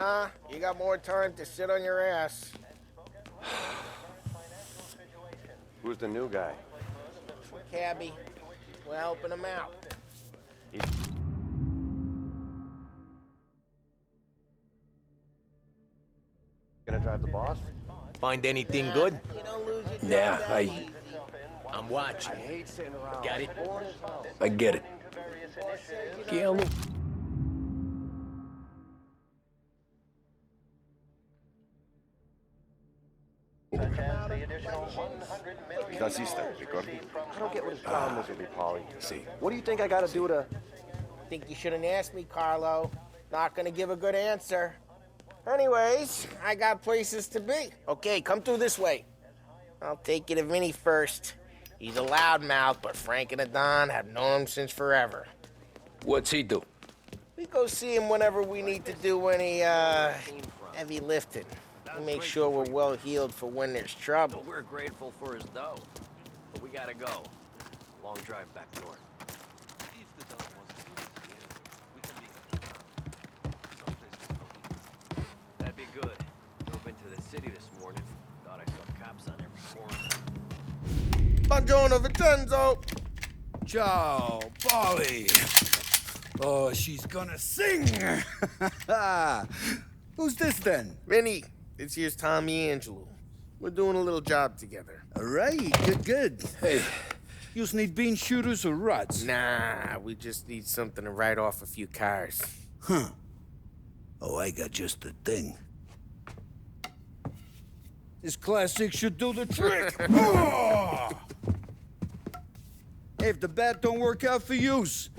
You got more time to sit on your ass. Who's the new guy? Cabby, we're helping him out. He's gonna drive the boss? Find anything good? You don't lose your Nah, job that easy. I'm watching. I hate sitting around. Got it? I get it. Guillermo. Da sister, ricordi? I don't get what his problem is with me, Paulie. See, what do you think I gotta do to... Think you shouldn't ask me, Carlo. Not gonna give a good answer. Anyways, I got places to be. Okay, come through this way. I'll take you to Vinny first. He's a loudmouth, but Frank and the Don have known him since forever. What's he do? We go see him whenever we need to do any, heavy lifting. We make sure we're well healed for when there's trouble. We're grateful for his dough, but we gotta go. Long drive back north. That'd be good. Drove into the city this morning. Thought I saw cops on every corner. Buongiorno, Vincenzo! Ciao, Polly. Oh, she's gonna sing. Who's this then? Vinny, this here's Tommy Angelo. We're doing a little job together. All right, good. Hey, you need bean shooters or rods? Nah, we just need something to write off a few cars. Huh. Oh, I got just the thing. This classic should do the trick. Oh! Hey, if the bat don't work out for yous,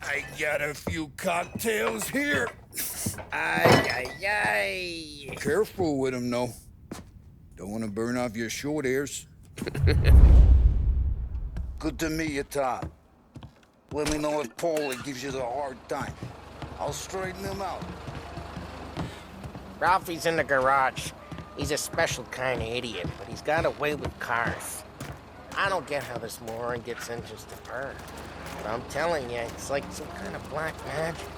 I got a few cocktails here. Ay, ay, ay. Careful with them, though. Don't want to burn off your short hairs. Good to meet you, Tom. Let me know if Paulie gives you the hard time. I'll straighten him out. Ralphie's in the garage. He's a special kind of idiot, but he's got a way with cars. I don't get how this moron gets engines to burn. But I'm telling you, it's like some kind of black magic.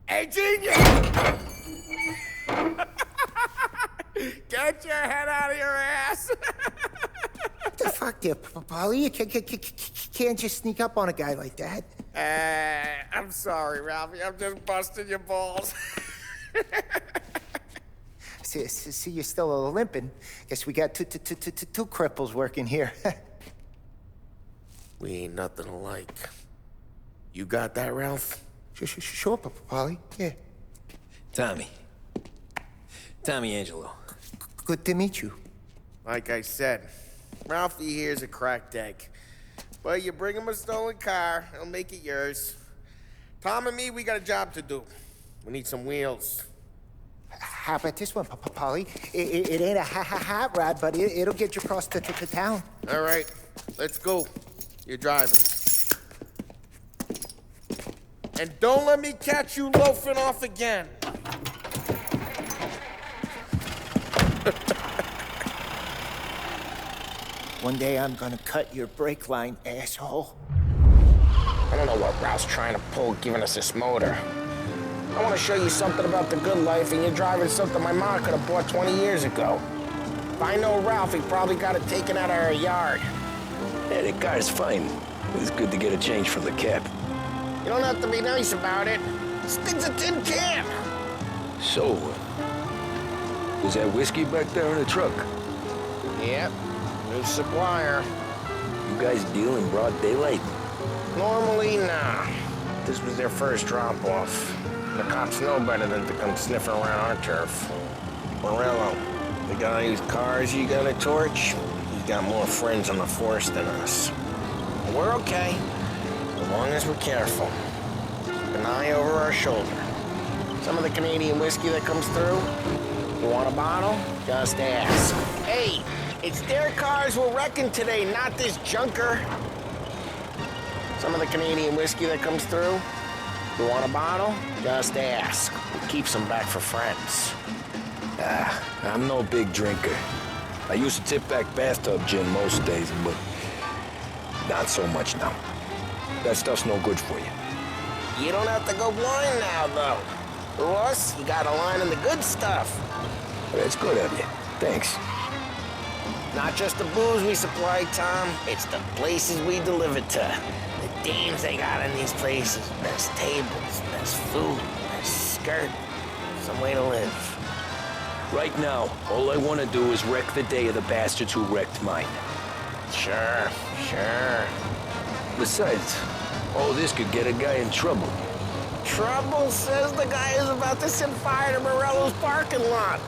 Hey, genius! Get your head out of your ass! What the fuck there, Polly? You can't just sneak up on a guy like that. I'm sorry, Ralphie. I'm just busting your balls. See, you're still limping. Guess we got two cripples working here. We ain't nothing alike. You got that, Ralph? Sure, Polly. Yeah. Tommy Angelo. Good to meet you. Like I said, Ralphie here's a cracked egg. But you bring him a stolen car, he'll make it yours. Tom and me, we got a job to do. We need some wheels. How about this one, Polly? It ain't a hot rod, but it'll get you across to town. All right, let's go. You're driving. And don't let me catch you loafing off again. One day I'm gonna cut your brake line, asshole. I don't know what Ralph's trying to pull giving us this motor. I want to show you something about the good life, and you're driving something my mom could have bought 20 years ago. If I know Ralph, he probably got it taken out of our yard. Yeah, the car's fine. It's good to get a change from the cab. You don't have to be nice about it. This thing's a tin can. So, was that whiskey back there in the truck? Yep, new supplier. You guys deal in broad daylight? Normally, nah. This was their first drop-off. The cops know better than to come sniffing around our turf. Morello, the guy whose cars you got a torch, he's got more friends on the force than us. But we're okay, as long as we're careful. Keep an eye over our shoulder. Some of the Canadian whiskey that comes through, you want a bottle? Just ask. Hey, it's their cars we're wrecking today, not this junker. Some of the Canadian whiskey that comes through, you want a bottle? Just ask. It keeps them back for friends. I'm no big drinker. I used to tip back bathtub gin most days, but not so much now. That stuff's no good for you. You don't have to go blind now, though. Ross, you got a line in the good stuff. That's good of you. Thanks. Not just the booze we supply, Tom. It's the places we deliver to. The dames they got in these places. Best tables, best food, best skirt. Some way to live. Right now, all I want to do is wreck the day of the bastards who wrecked mine. Sure. Besides, all this could get a guy in trouble. Trouble, says the guy who's about to set fire to Morello's parking lot.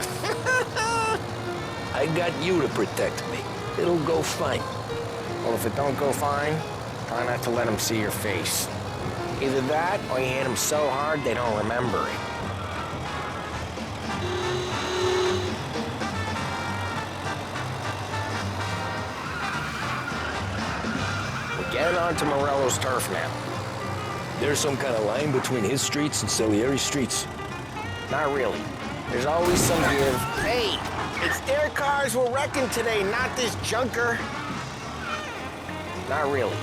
I got you to protect me. It'll go fine. Well, if it don't go fine, try not to let them see your face. Either that, or you hit them so hard they don't remember it. We're getting onto Morello's turf now. There's some kind of line between his streets and Salieri's streets. Not really. There's always some give. Hey, it's their cars we're wrecking today, not this junker. Not really.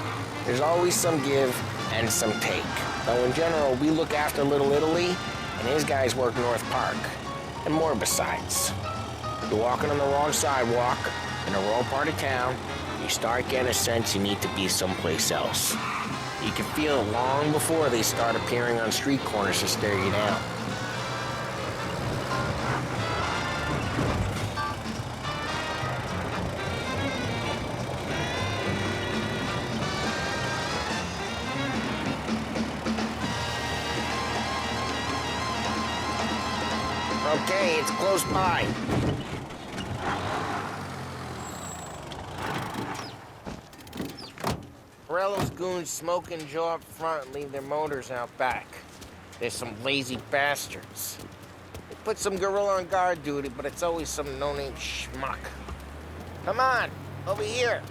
There's always some give and some take. Though in general, we look after Little Italy, and his guys work North Park. And more besides. You're walking on the wrong sidewalk, in the wrong part of town, you start getting a sense you need to be someplace else. You can feel it long before they start appearing on street corners to stare you down. Okay, it's close by. Morello's goons smoke and jaw up front and leave their motors out back. They're some lazy bastards. They put some gorilla on guard duty, but it's always some no-name schmuck. Come on, over here.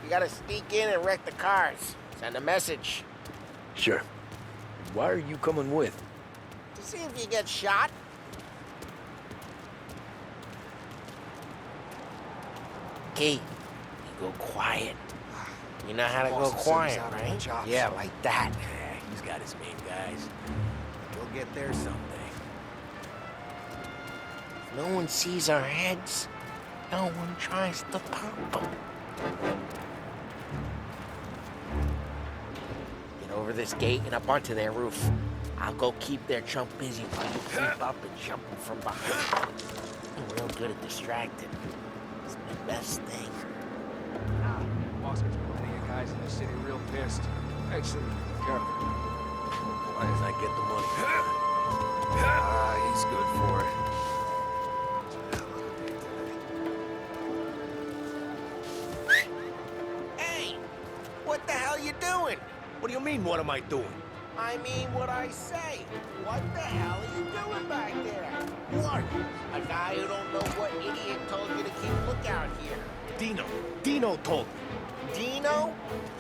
You gotta sneak in and wreck the cars. Send a message. Sure. Why are you coming with? To see if you get shot. Key, you go quiet. You know how to go quiet, right? Yeah, like that. Yeah, he's got his main guys. He'll get there someday. If no one sees our heads, no one tries to pop them. Get over this gate and up onto their roof. I'll go keep their chump busy while you creep up and jump them from behind. You're real good at distracting. It's my best thing. Boss gets plenty of guys in the city real pissed. Actually, careful. As long as I get the money. He's good for it. Hey! What the hell you doing? What do you mean, what am I doing? I mean what I say. What the hell are you doing back there? What? A guy who don't know what idiot told you to keep lookout here. Dino told me. Dino?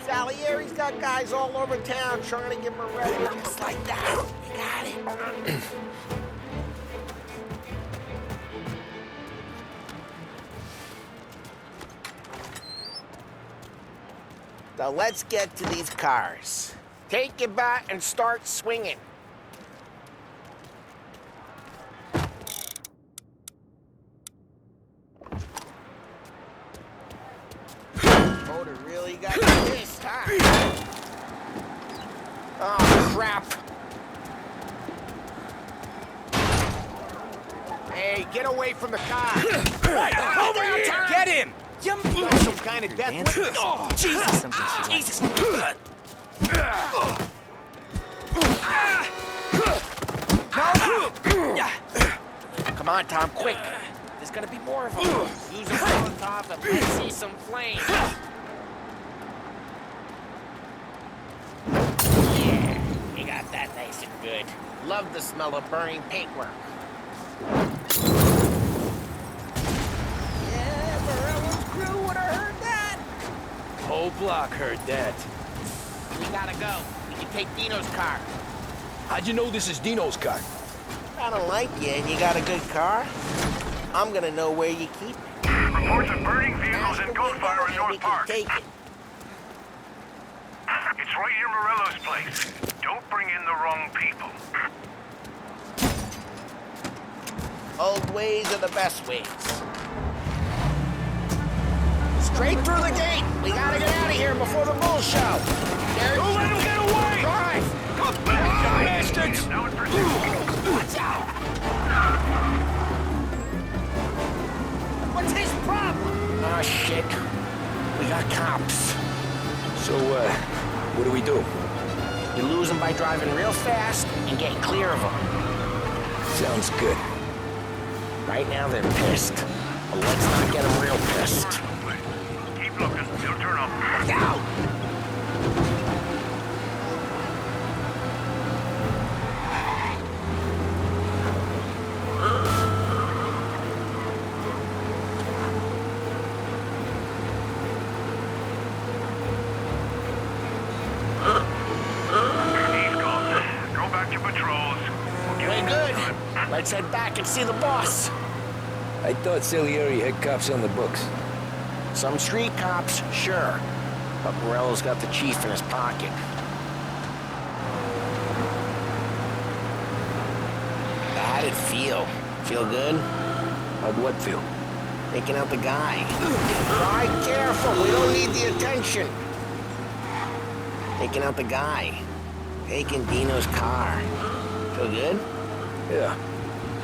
Salieri's got guys all over town trying to get Morello just like that. You got it. So let's get to these cars. Take your bat and start swinging. Motor really got pissed, huh? Oh, crap. Hey, get away from the car. Over here! Get him! You got some kind of death wish? Oh, Jesus! Jesus! Come on, Tom, quick. There's gonna be more of them. Use them on top and let's see some flames. Yeah, you got that nice and good. Love the smell of burning paintwork. Yeah, Morello's crew would have heard that. Whole block heard that. We gotta go. We can take Dino's car. How'd you know this is Dino's car? I don't like you and you got a good car. I'm gonna know where you keep it. Reports of burning vehicles and gunfire in North Park. Take it. It's right near Morello's place. Don't bring in the wrong people. Old ways are the best ways. Straight through the gate. We gotta get out of here before the bull show. Don't let him get away! Drive! Bastards! Now in pursuit. Watch out! What's his problem? Oh, shit. We got cops. So, what do we do? You lose them by driving real fast and getting clear of them. Sounds good. Right now, they're pissed. But let's not get them real pissed. Keep looking. They'll turn up. Look out! He's gone. Go back to patrols. We'll give Way you good. time. Let's head back and see the boss. I thought Salieri had cops on the books. Some street cops, sure. But Morello's got the chief in his pocket. How'd it feel? Feel good? How'd what feel? Taking out the guy. Be careful, we don't need the attention. Taking out the guy. Taking Dino's car. Feel good? Yeah,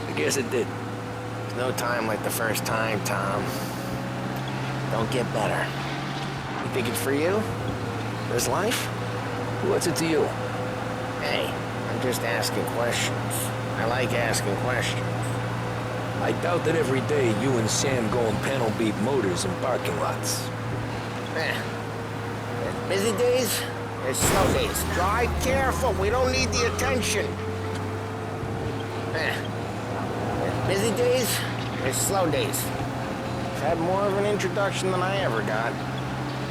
I guess it did. There's no time like the first time, Tom. Don't get better. You think it's for you? This life? What's it to you? Hey, I'm just asking questions. I like asking questions. I doubt that every day you and Sam go and panel beat motors in parking lots. There's busy days, there's slow days. Drive careful, we don't need the attention. There's busy days, there's slow days. I've had more of an introduction than I ever got.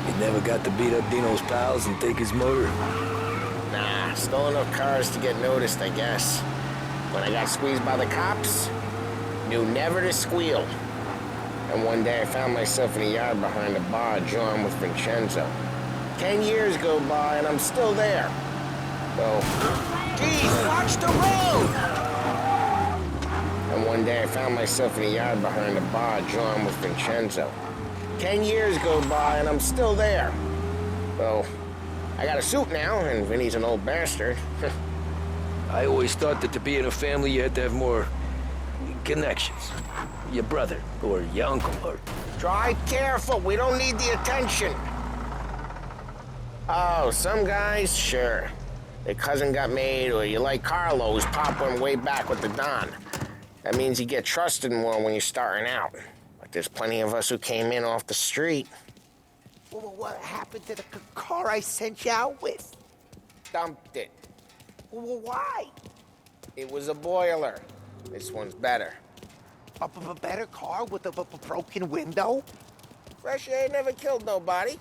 You never got to beat up Dino's pals and take his motor? Nah, stole enough cars to get noticed, I guess. When I got squeezed by the cops, knew never to squeal. And one day I found myself in a yard behind a bar joined with Vincenzo. 10 years go by and I'm still there. So, geez, watch the road! And one day I found myself in a yard behind a bar joined with Vincenzo. 10 years go by and I'm still there. So, I got a suit now, and Vinny's an old bastard. I always thought that to be in a family you had to have more connections. Your brother, or your uncle, or... Drive careful, we don't need the attention. Oh, some guys, sure. Their cousin got made, or you like Carlos, pop one way back with the Don. That means you get trusted more when you're starting out. But there's plenty of us who came in off the street. Well, what happened to the car I sent you out with? Dumped it. Well, why? It was a boiler. This one's better. A better car with a broken window? Fresh air never killed nobody.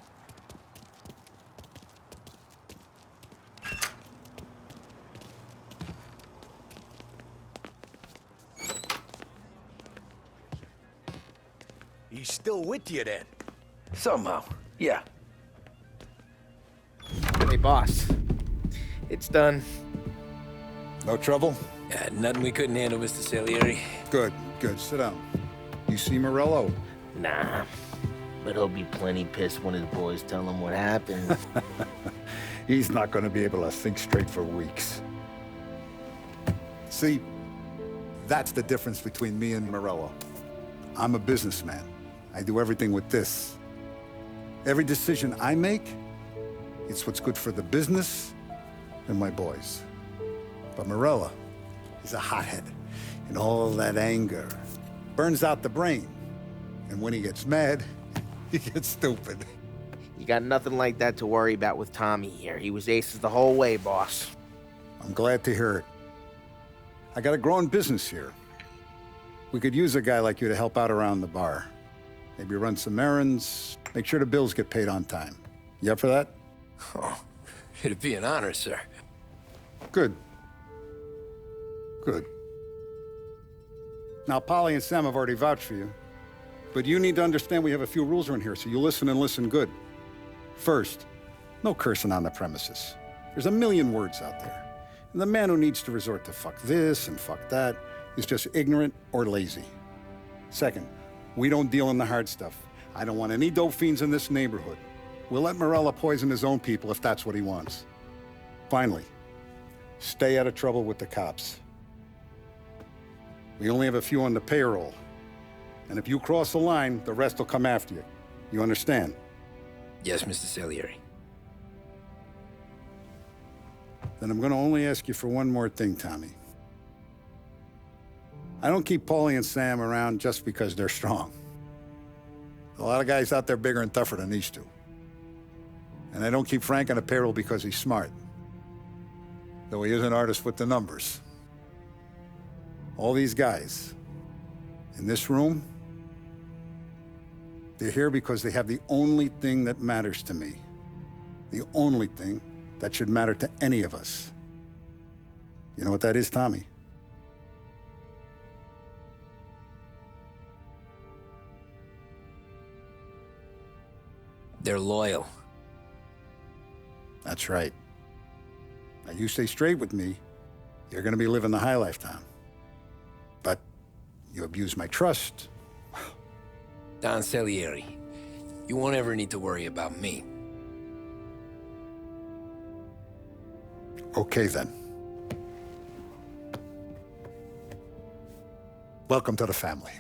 He's still with you then? Somehow, yeah. Hey, boss. It's done. No trouble? Yeah, nothing we couldn't handle, Mr. Salieri. Good, good. Sit down. You see Morello? Nah, but he'll be plenty pissed when his boys tell him what happened. He's not going to be able to think straight for weeks. See, that's the difference between me and Morello. I'm a businessman. I do everything with this. Every decision I make, it's what's good for the business and my boys. But Morello, he's a hothead. And all that anger burns out the brain. And when he gets mad, he gets stupid. You got nothing like that to worry about with Tommy here. He was aces the whole way, boss. I'm glad to hear it. I got a growing business here. We could use a guy like you to help out around the bar. Maybe run some errands, make sure the bills get paid on time. You up for that? Oh, it'd be an honor, sir. Good. Good. Now, Polly and Sam have already vouched for you, But you need to understand we have a few rules around here, so you listen and listen good. First, no cursing on the premises. There's a million words out there. And the man who needs to resort to fuck this and fuck that is just ignorant or lazy. Second, we don't deal in the hard stuff. I don't want any dope fiends in this neighborhood. We'll let Morella poison his own people if that's what he wants. Finally, stay out of trouble with the cops. We only have a few on the payroll. And if you cross the line, the rest will come after you. You understand? Yes, Mr. Salieri. Then I'm gonna only ask you for one more thing, Tommy. I don't keep Paulie and Sam around just because they're strong. A lot of guys out there bigger and tougher than these two. And I don't keep Frank on the payroll because he's smart. Though he is an artist with the numbers. All these guys in this room, they're here because they have the only thing that matters to me. The only thing that should matter to any of us. You know what that is, Tommy? They're loyal. That's right. Now, you stay straight with me, you're gonna be living the high life, Tom. But you abuse my trust. Don Salieri, you won't ever need to worry about me. Okay, then. Welcome to the family.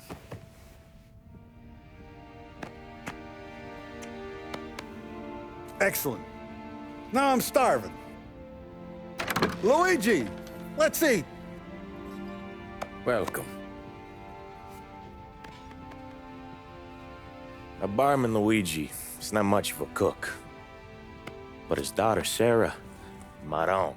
Excellent. Now I'm starving. Luigi, let's eat. Welcome. A barman Luigi is not much of a cook. But his daughter Sarah, Maron.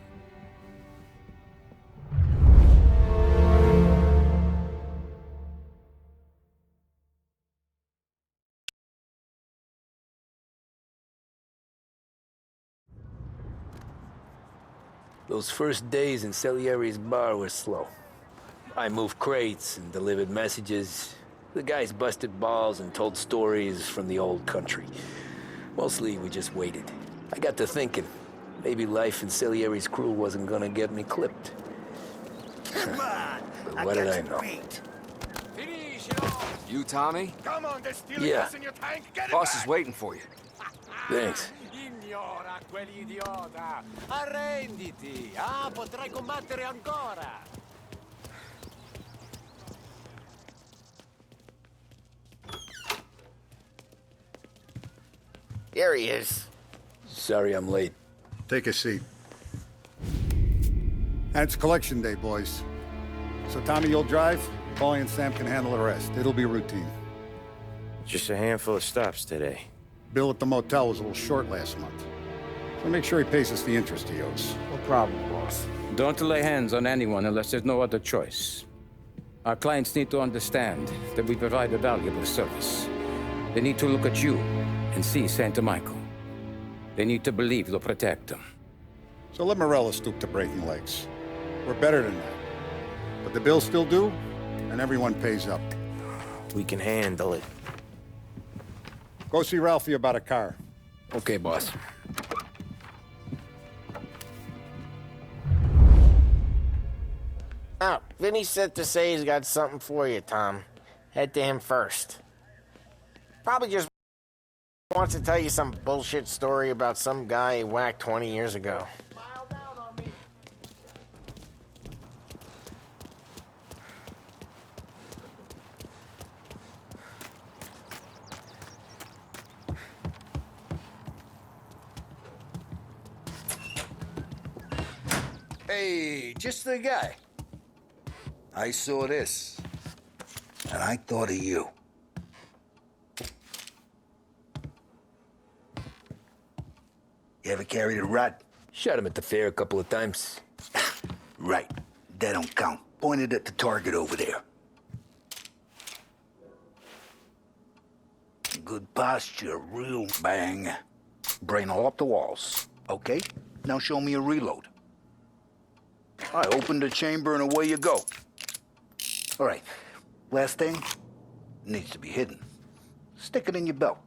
Those first days in Salieri's bar were slow. I moved crates and delivered messages. The guys busted balls and told stories from the old country. Mostly, we just waited. I got to thinking, maybe life in Salieri's crew wasn't gonna get me clipped. Come on! But what did I know? You, Tommy? Come on, there's steel Yeah. gas in your tank. Get it Boss back. is waiting for you. Thanks. Ignora quell'idiota! Arrenditi! Ah, potrai combattere ancora! There he is. Sorry I'm late. Take a seat. And it's collection day, boys. So Tommy, you'll drive. Paulie and Sam can handle the rest. It'll be routine. Just a handful of stops today. Bill at the motel was a little short last month. So make sure he pays us the interest he owes. No problem, boss. Don't lay hands on anyone unless there's no other choice. Our clients need to understand that we provide a valuable service. They need to look at you and see Santa Michael. They need to believe you'll protect them. So let Morella stoop to breaking legs. We're better than that. But the bills still due, and everyone pays up. We can handle it. Go see Ralphie about a car. Okay, boss. Oh, Vinny said to say he's got something for you, Tom. Head to him first. Probably just wants to tell you some bullshit story about some guy he whacked 20 years ago. Hey, just the guy. I saw this, and I thought of you. You ever carried a rat? Shot him at the fair a couple of times. Right. That don't count. Pointed at the target over there. Good posture, real bang. Brain all up the walls. Okay? Now show me a reload. I opened the chamber and away you go. All right. Last thing needs to be hidden. Stick it in your belt.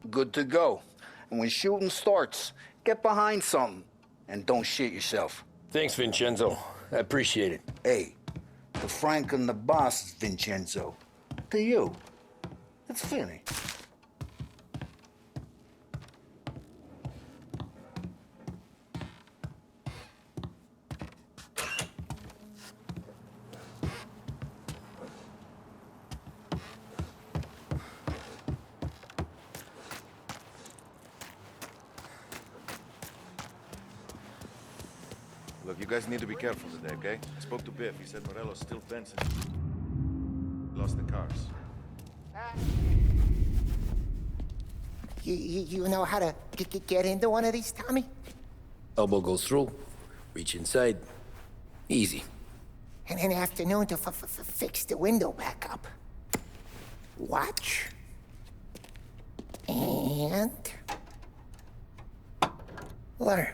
Good to go. And when shooting starts, get behind something and don't shit yourself. Thanks, Vincenzo. I appreciate it. Hey, to Frank and the boss, Vincenzo. To you, it's Vinny. Look, you guys need to be careful today, okay? I spoke to Biff. He said Morello's still fencing. Lost the cars. You know how to get into one of these, Tommy? Elbow goes through, reach inside. Easy. And an afternoon to fix the window back up. Watch. And... learn.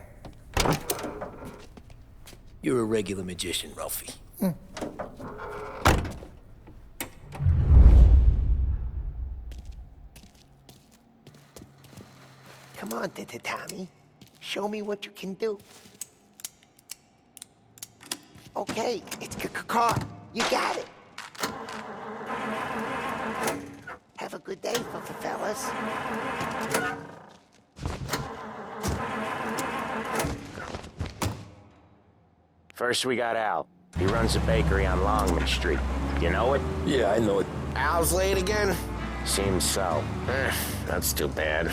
You're a regular magician, Ralphie. Come on, Tommy. Show me what you can do. Okay, it's caught. You got it. Have a good day, fellas. First, we got Al. He runs a bakery on Longman Street. You know it? Yeah, I know it. Al's late again? Seems so. That's too bad.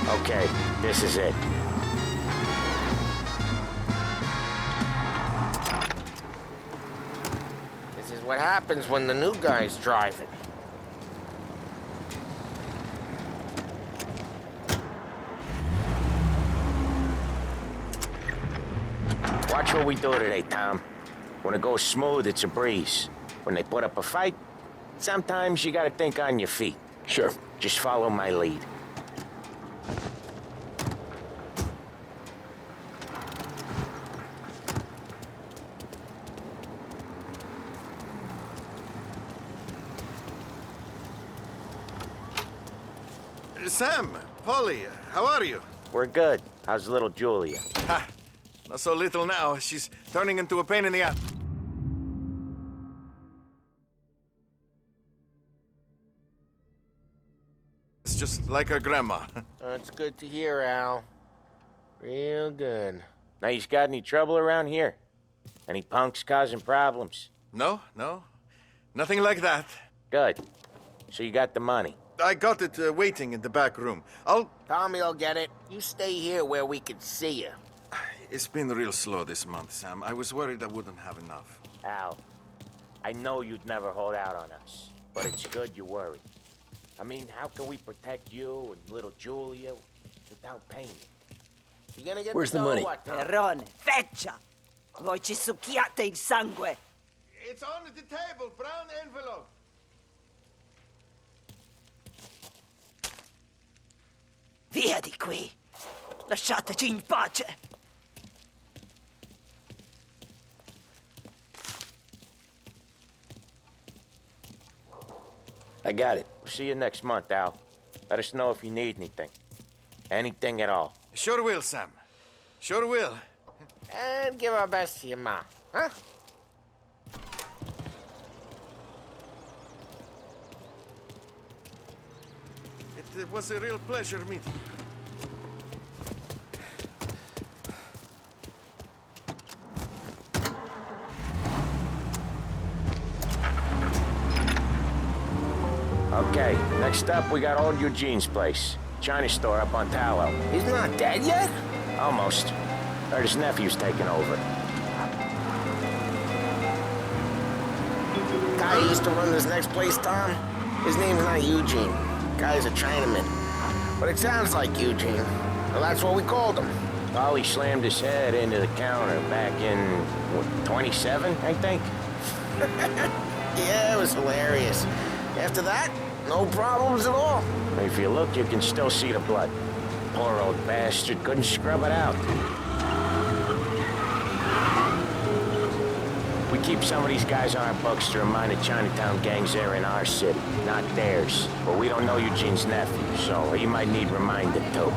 Okay, this is it. This is what happens when the new guy's driving. Watch what we do today, Tom. When it goes smooth, it's a breeze. When they put up a fight, sometimes you gotta think on your feet. Sure. Just follow my lead. Sam, Polly, how are you? We're good. How's little Julia? Ha! Not so little now. She's turning into a pain in the ass. It's just like her grandma. That's good to hear, Al. Real good. Now, you got any trouble around here? Any punks causing problems? No, no. Nothing like that. Good. So you got the money? I got it waiting in the back room. Tommy'll get it. You stay here where we can see you. It's been real slow this month, Sam. I was worried I wouldn't have enough. Al, I know you'd never hold out on us, but it's good you worry. I mean, how can we protect you and little Julia without pain? You gonna get Where's the money? Perrone, feccia! Voi ci succhiate il sangue! It's on the table, brown envelope. Via di qui! Lasciateci in pace! I got it. We'll see you next month, Al. Let us know if you need anything. Anything at all. Sure will, Sam. Sure will. And give our best to your mom, huh? It was a real pleasure meeting you. Okay, next up we got old Eugene's place. China store up on Tallow. He's not dead yet? Almost. Heard his nephew's taking over. Guy who used to run this next place, Tom? His name's not Eugene. Guy's a Chinaman. But it sounds like Eugene. Well, that's what we called him. Ollie slammed his head into the counter back in, what, 27, I think? Yeah, it was hilarious. After that, no problems at all. If you look, you can still see the blood. Poor old bastard couldn't scrub it out. We keep some of these guys on our books to remind the Chinatown gangs they're in our city, not theirs. But we don't know Eugene's nephew, so he might need reminded too.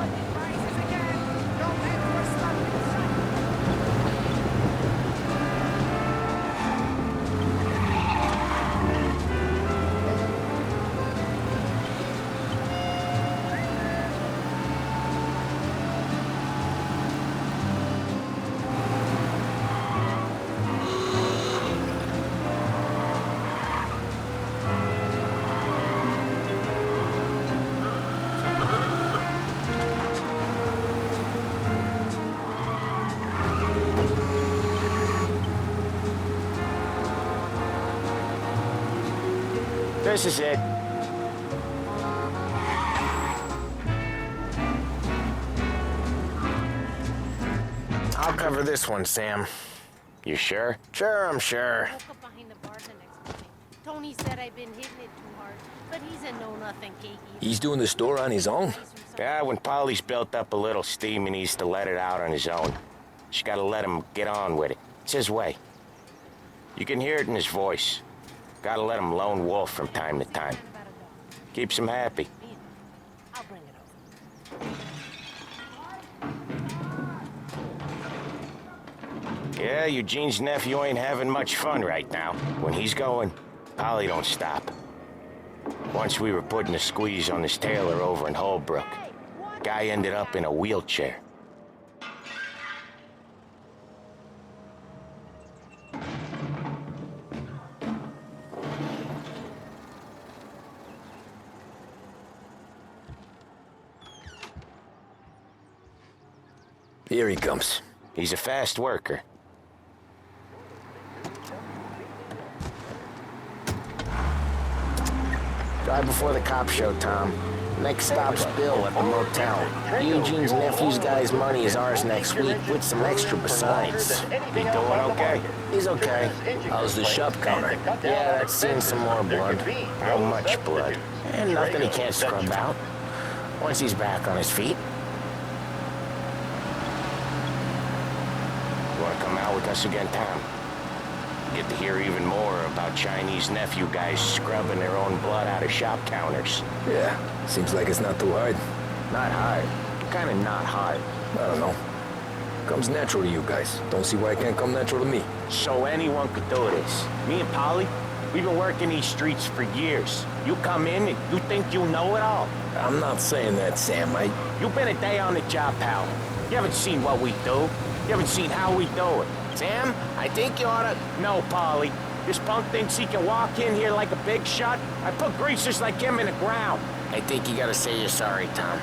This is it. I'll cover this one, Sam. You sure? Sure, I'm sure. Woke up behind the bar the next morning. Tony said I've been hitting it too hard, but he's a know-nothing cakey. He's doing the store on his own? Yeah, when Polly's built up a little steam, he needs to let it out on his own. Just gotta let him get on with it. It's his way. You can hear it in his voice. Gotta let him lone wolf from time to time. Keeps him happy. I'll bring it over. Yeah, Eugene's nephew ain't having much fun right now. When he's going, Polly don't stop. Once we were putting a squeeze on this tailor over in Holbrook. Guy ended up in a wheelchair. Here he comes. He's a fast worker. Drive before the cop show, Tom. Next stop's Bill at the motel. Eugene's nephew's guy's money is ours next week, with some extra besides. He doing okay? He's okay. How's the shop counter? Yeah, that's seen some more blood. How much blood? And nothing he can't scrub out. Once he's back on his feet. You wanna come out with us again, Tom? Get to hear even more about Chinese nephew guys scrubbing their own blood out of shop counters. Yeah, seems like it's not too hard. Not hard. Kinda not hard. I don't know. Comes natural to you guys. Don't see why it can't come natural to me. So anyone could do this. Me and Polly, we've been working these streets for years. You come in and you think you know it all. I'm not saying that, Sam. You've been a day on the job, pal. You haven't seen what we do. You haven't seen how we do it. Sam, I think you oughta... No, Polly. This punk thinks he can walk in here like a big shot. I put greasers like him in the ground. I think you gotta say you're sorry, Tom.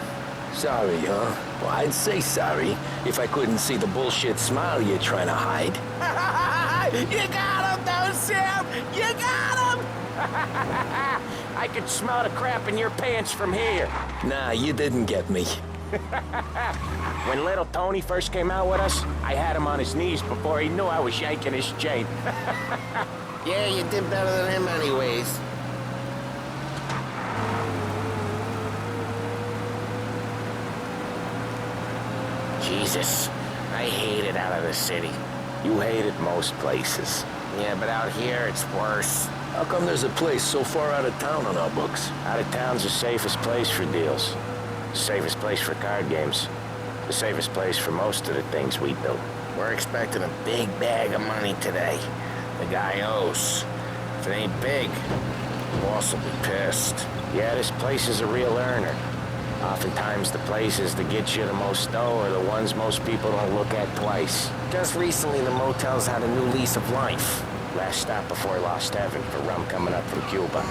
Sorry, huh? Well, I'd say sorry if I couldn't see the bullshit smile you're trying to hide. You got him, though, Sam! You got him! I could smell the crap in your pants from here. Nah, you didn't get me. When little Tony first came out with us, I had him on his knees before he knew I was yanking his chain. Yeah, you did better than him anyways. Jesus, I hate it out of the city. You hate it most places. Yeah, but out here, it's worse. How come there's a place so far out of town on our books? Out of town's the safest place for deals. The safest place for card games. The safest place for most of the things we do. We're expecting a big bag of money today. The guy owes. If it ain't big, the boss will be pissed. Yeah, this place is a real earner. Oftentimes, the places that get you the most dough are the ones most people don't look at twice. Just recently, the motel's had a new lease of life. Last stop before Lost Heaven for rum coming up from Cuba.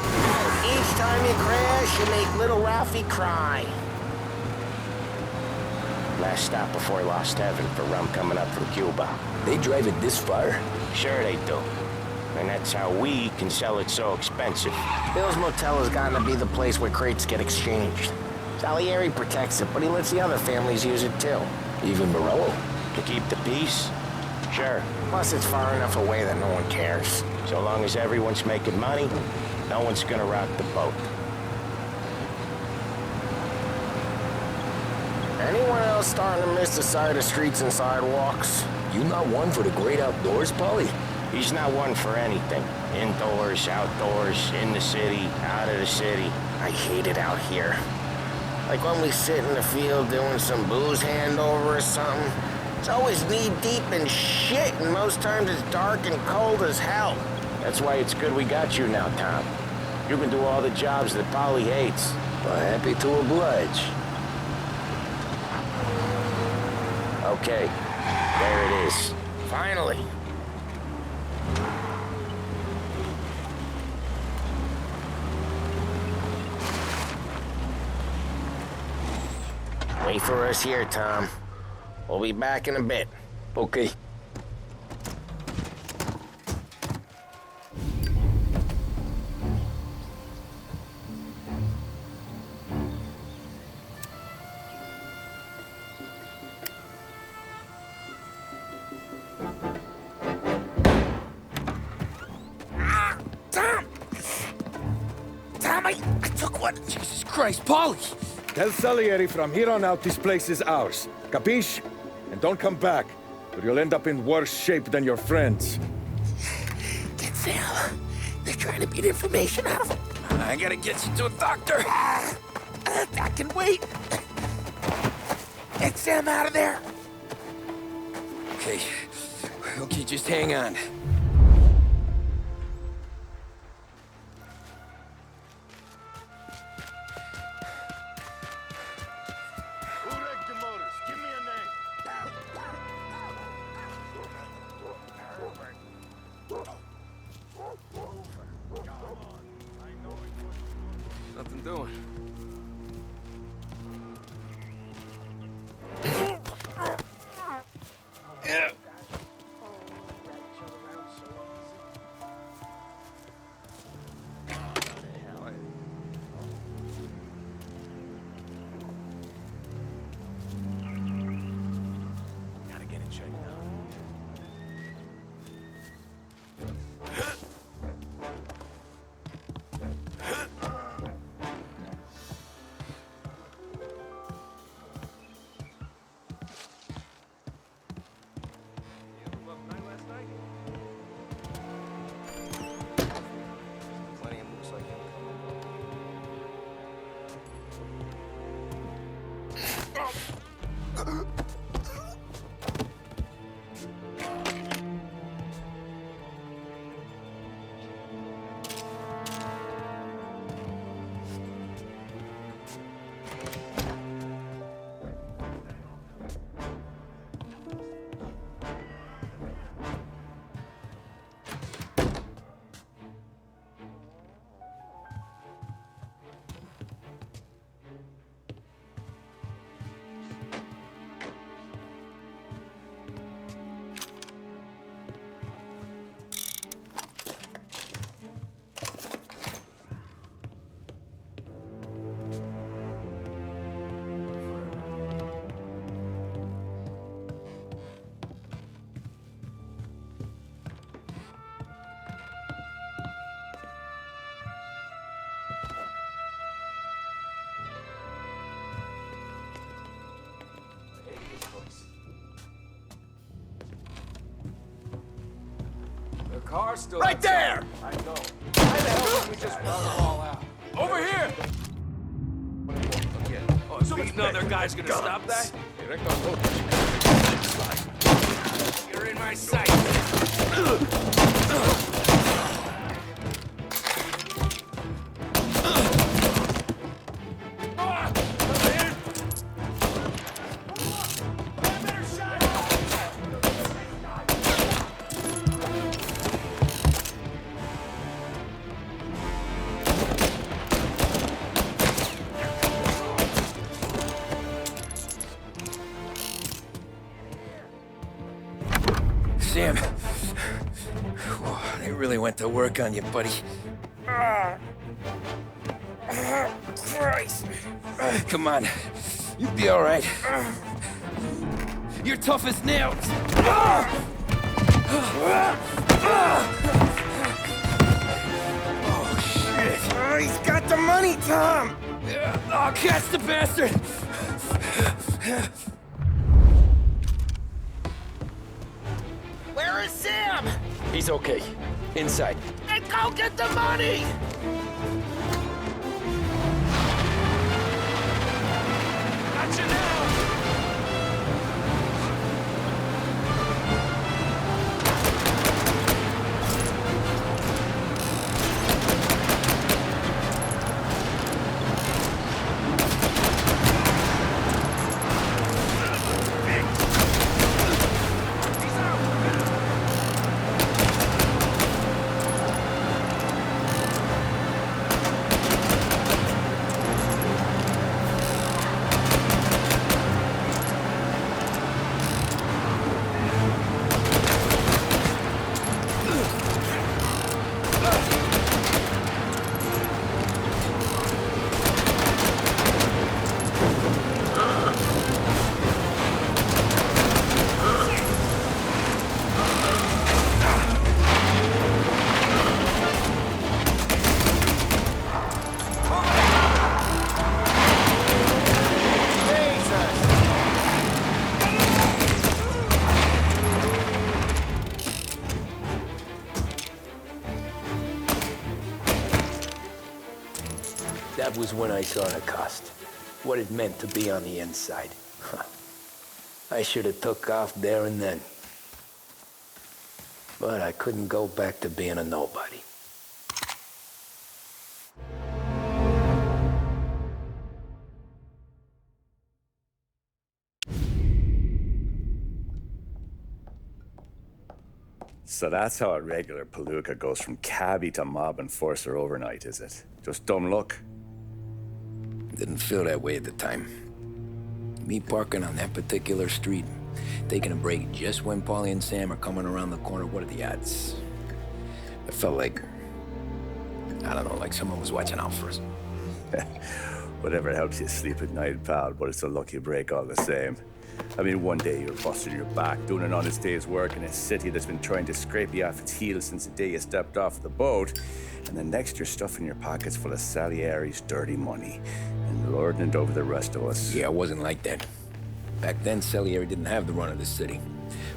Each time you crash, you make little Ralphie cry. Last stop before Lost Heaven for rum coming up from Cuba. They drive it this far? Sure they do. And that's how we can sell it so expensive. Bill's Motel has gotten to be the place where crates get exchanged. Salieri protects it, but he lets the other families use it too. Even Morello? To keep the peace? Sure. Plus, it's far enough away that no one cares. So long as everyone's making money, no one's gonna rock the boat. Anyone else starting to miss the sight of streets and sidewalks? You not one for the great outdoors, Polly? He's not one for anything. Indoors, outdoors, in the city, out of the city. I hate it out here. Like when we sit in the field doing some booze handover or something. It's always knee-deep in shit, and most times it's dark and cold as hell. That's why it's good we got you now, Tom. You can do all the jobs that Polly hates. Well, happy to oblige. Okay, there it is. Finally. Wait for us here, Tom. We'll be back in a bit. Okay. Tom, I took one. Jesus Christ, Polly! Tell Salieri from here on out this place is ours. Capiche? And don't come back, or you'll end up in worse shape than your friends. Get Sal. They're trying to beat information out of him. I gotta get you to a doctor. I can wait. Get Sam out of there. Okay. Okay, just hang on. Nothing doing. Yeah. Gotta get it checked out. The car's still Right there! I know. Why the hell did we just run them all out? Over here! Oh, so no other guy's gonna stop that? You're in my sight. went to work on you, buddy. Christ. Come on. You'll be all right. You're tough as nails. Oh, shit. Oh, he's got the money, Tom! I'll catch the bastard! Where is Sam? He's okay. Inside. Hey, go get the money! Got you now! That was when I saw the cost. What it meant to be on the inside. I should have took off there and then. But I couldn't go back to being a nobody. So that's how a regular palooka goes from cabbie to mob enforcer overnight, is it? Just dumb luck? Didn't feel that way at the time. Me parking on that particular street, taking a break just when Paulie and Sam are coming around the corner, what are the odds? I felt like, I don't know, like someone was watching out for us. Whatever helps you sleep at night, pal, but it's a lucky break all the same. I mean, one day you're busting your back, doing an honest day's work in a city that's been trying to scrape you off its heels since the day you stepped off the boat, and then next you're stuffing your pockets full of Salieri's dirty money and lording it over the rest of us. Yeah, it wasn't like that. Back then, Salieri didn't have the run of the city.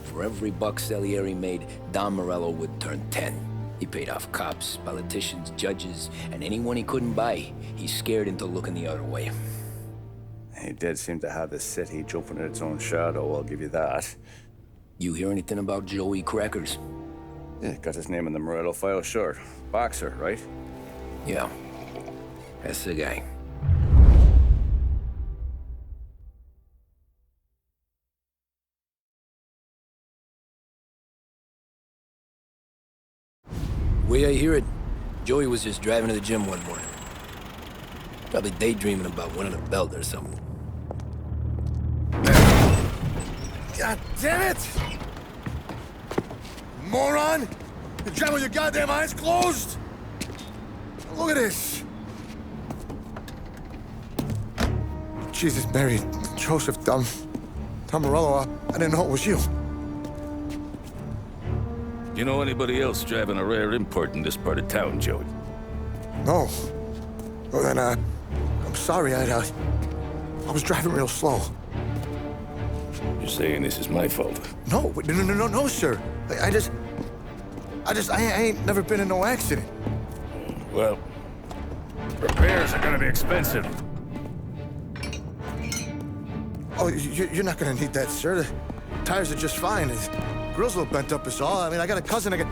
For every buck Salieri made, Don Morello would turn 10. He paid off cops, politicians, judges, and anyone he couldn't buy, he scared into looking the other way. He did seem to have the city jumping at its own shadow, I'll give you that. You hear anything about Joey Crackers? Yeah, got his name in the Morello file, sure. Boxer, right? Yeah, that's the guy. Way I hear it, Joey was just driving to the gym one morning. Probably daydreaming about winning a belt or something. God damn it! Moron! You drive with your goddamn eyes closed? Look at this! Jesus, Mary, Joseph, Tom Morello, I didn't know it was you. You know anybody else driving a rare import in this part of town, Joey? No. Well, then, I'm sorry, I was driving real slow. You're saying this is my fault? No, sir. I ain't never been in no accident. Well, repairs are gonna be expensive. Oh, you're not gonna need that, sir. The tires are just fine. The grill's a little bent up is all. I mean, I got a cousin I can...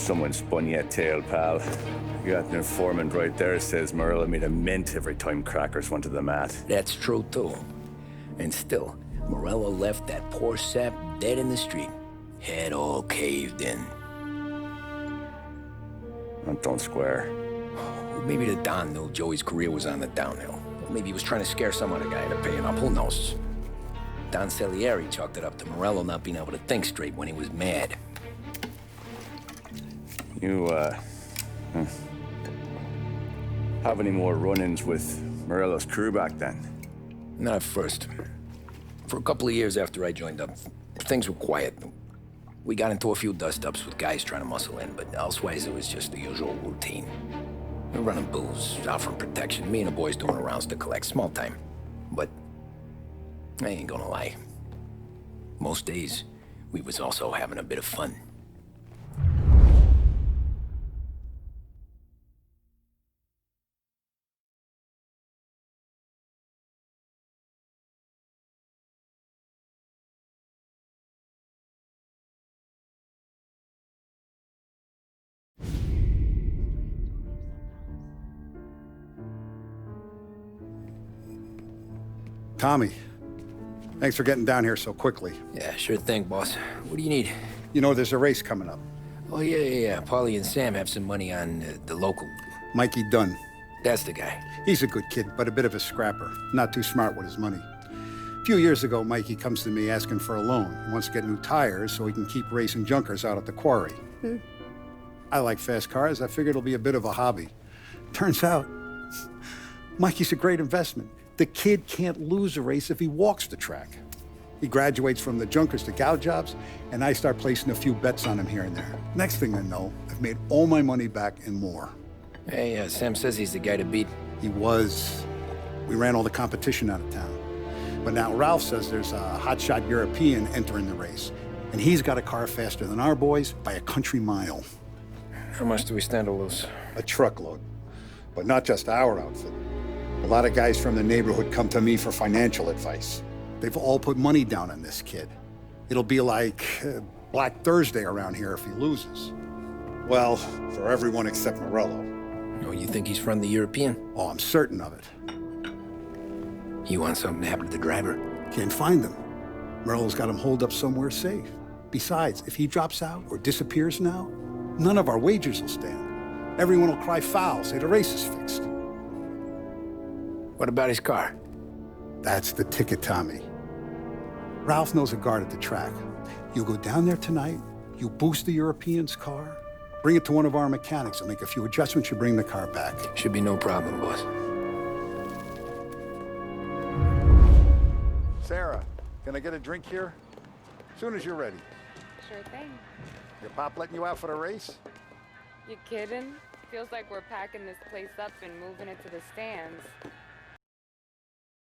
Someone spun you a tale, pal. You got an informant right there says Morello made a mint every time crackers went to the mat. That's true, too. And still, Morello left that poor sap dead in the street. Head all caved in. That don't square. Maybe the Don knew Joey's career was on the downhill. Maybe he was trying to scare some other guy into paying up. Who knows? Don Salieri chalked it up to Morello not being able to think straight when he was mad. You, have any more run-ins with Morello's crew back then? Not at first. For a couple of years after I joined up, things were quiet. We got into a few dust-ups with guys trying to muscle in, but elsewise it was just the usual routine. We're running booze, offering protection, me and the boys doing the rounds to collect, small time. But I ain't gonna lie. Most days, we was also having a bit of fun. Tommy, thanks for getting down here so quickly. Yeah, sure thing, boss. What do you need? You know, there's a race coming up. Oh, yeah. Paulie and Sam have some money on the local. Mikey Dunn. That's the guy. He's a good kid, but a bit of a scrapper. Not too smart with his money. A few years ago, Mikey comes to me asking for a loan. He wants to get new tires so he can keep racing junkers out at the quarry. I like fast cars. I figured it'll be a bit of a hobby. Turns out, Mikey's a great investment. The kid can't lose a race if he walks the track. He graduates from the junkers to gal jobs, and I start placing a few bets on him here and there. Next thing I know, I've made all my money back and more. Hey, Sam says he's the guy to beat. He was. We ran all the competition out of town. But now Ralph says there's a hotshot European entering the race, and he's got a car faster than our boys by a country mile. How much do we stand to lose? A truckload. But not just our outfit. A lot of guys from the neighborhood come to me for financial advice. They've all put money down on this kid. It'll be like Black Thursday around here if he loses. Well, for everyone except Morello. Oh, you think he's from the European? Oh, I'm certain of it. You want something to happen to the driver? Can't find him. Morello's got him holed up somewhere safe. Besides, if he drops out or disappears now, none of our wagers will stand. Everyone will cry foul, say the race is fixed. What about his car? That's the ticket, Tommy. Ralph knows a guard at the track. You go down there tonight, you boost the European's car, bring it to one of our mechanics, and make a few adjustments, you bring the car back. Should be no problem, boss. Sarah, can I get a drink here? As soon as you're ready. Sure thing. Your pop letting you out for the race? You kidding? Feels like we're packing this place up and moving it to the stands.